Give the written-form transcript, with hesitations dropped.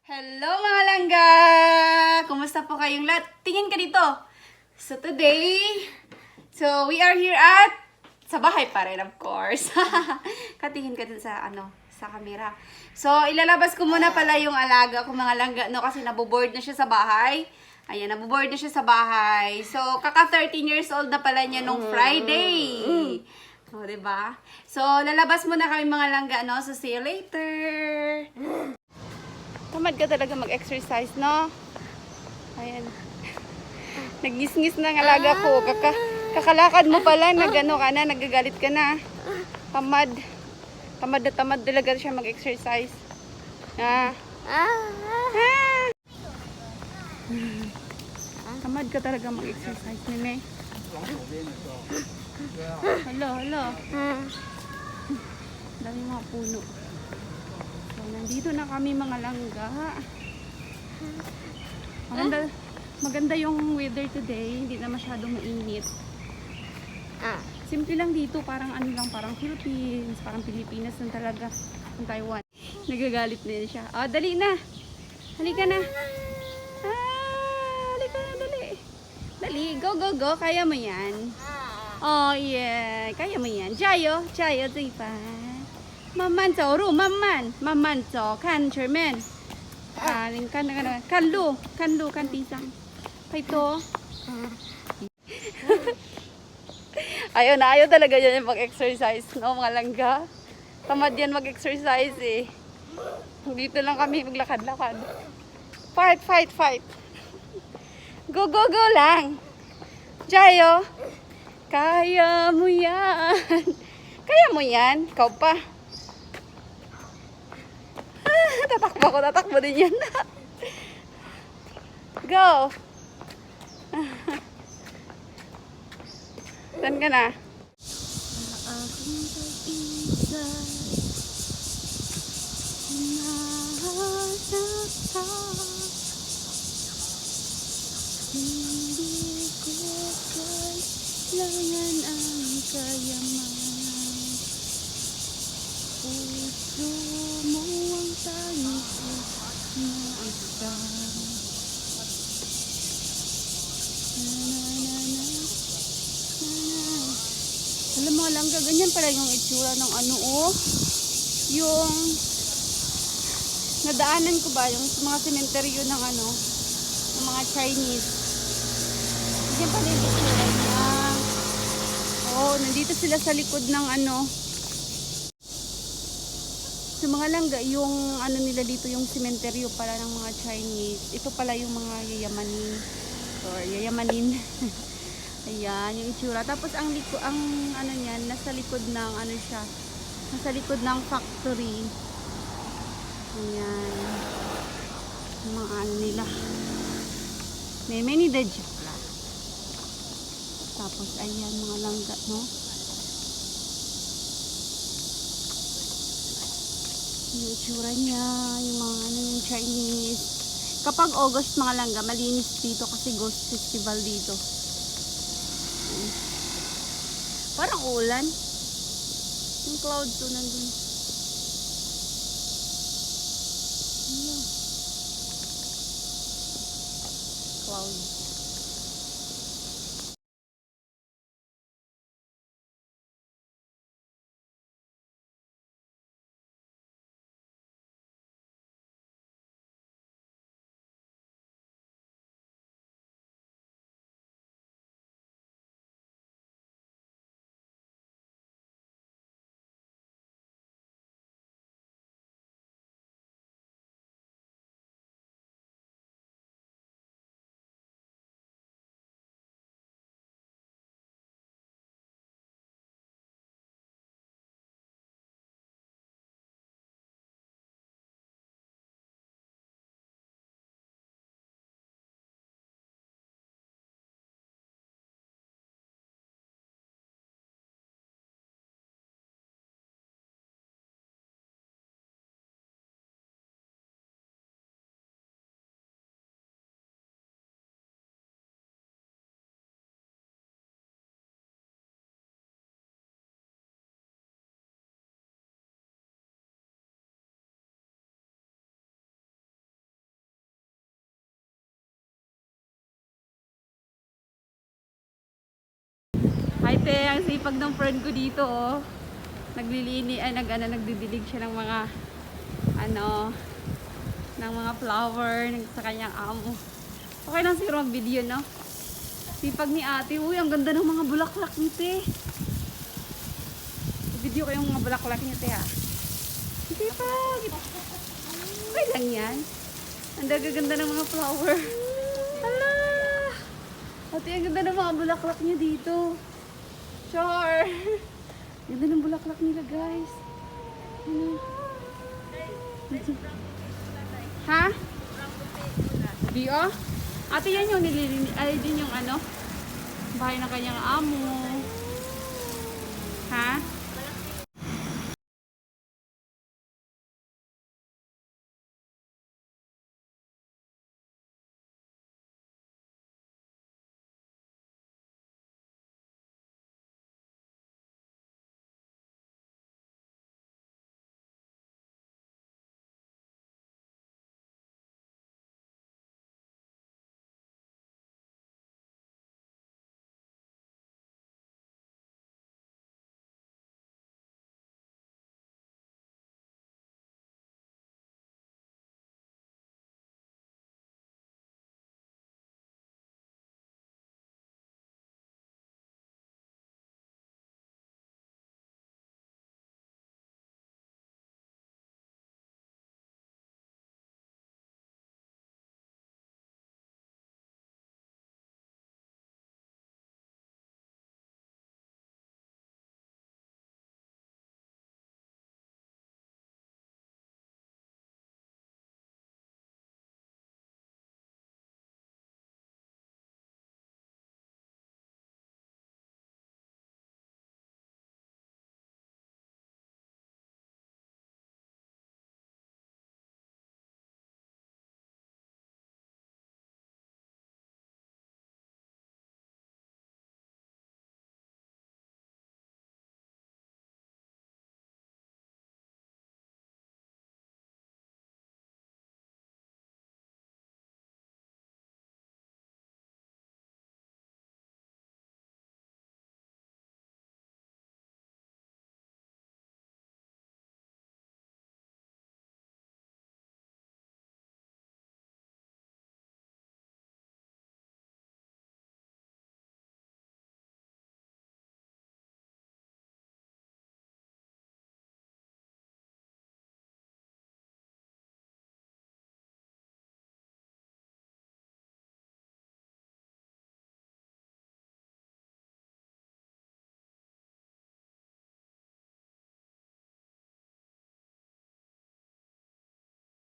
Hello mga langga! Kumusta po kayong lahat? Tingin ka dito. So today, we are here at sa bahay pa rin, of course. Katingin ka dun sa sa camera. So ilalabas ko muna pala yung alaga ko mga langga no kasi naboboard na siya sa bahay. Ayan, naboboard na siya sa bahay. So kaka 13 years old na pala niya nung Friday. O, diba? So lalabas muna kami mga langga no. So see you later. Tamad ka talaga mag-exercise, no? Ayan. Nagngis-ngis na ng alaga ko. Kakalakad mo pala, nagano ka na, nagagalit ka na. Tamad. Tamad na tamad talaga siya mag-exercise. Tamad ka talaga mag-exercise, nene. Hello. Dami mga puno. So, nandito na kami mga langga. Maganda yung weather today. Hindi na masyadong mainit. Simple lang dito. Parang parang Philippines. Parang Pilipinas lang talaga. Ang Taiwan. Nagagalit na yun siya. Dali na. Halika na. Halika na, dali. Dali, go. Kaya mo yan. Oh, yeah. Kaya mo yan. Jayo, diba? 慢慢走路，慢慢走，看前面。你看那个，看路，看地上。可以多。Ayaw talaga yan mag-exercise, no, mga langga. Tamad yan mag-exercise, eh. Dito lang kami maglakad-lakad. Fight. Go lang. Jayo. Kaya mo yan. Kaya mo yan. Ikaw pa. Tatakbo din yan. Go! Saan ka na? Hindi ko kailangan ang kayamanan. Puso mo ang tanging alam mo lang, ganyan pala yung itsura ng yung nadaanan ko ba yung mga sementeryo ng ng mga Chinese. Ganyan pala yung itsura niya. Nandito sila sa likod ng sa mga langga, yung nila dito, yung sementeryo pala ng mga Chinese. Ito pala yung mga yayamanin. Ayan, yung itsura. Tapos ang niyan, nasa likod ng siya. Nasa likod ng factory. Ayan. Yung mga nila. Many the jokla. Tapos ayan, mga langga, no? Yung itsura niya, yung mga yung Chinese. Kapag August mga langga, malinis dito kasi Ghost Festival dito. Parang ulan. Yung cloud to nandun. Cloud. Te, ang sipag ng friend ko dito, oh. Nagdidilig siya ng mga, ng mga flower sa kanyang amo. Okay lang siguro ang video, no? Sipag ni ate. Uy, ang ganda ng mga bulaklak ni Te. Video ko yung mga bulaklak niya, Te, ha? Sipag. Okay lang yan. Ang gaganda ng mga flower. Hala! Ate, ang ganda ng mga bulaklak niya dito. Char! Ganda ng bulaklak nila, guys. Ano? Ha? Bio? Ate, yan yung nililinis. Ay, din yung bahay ng kanyang amo.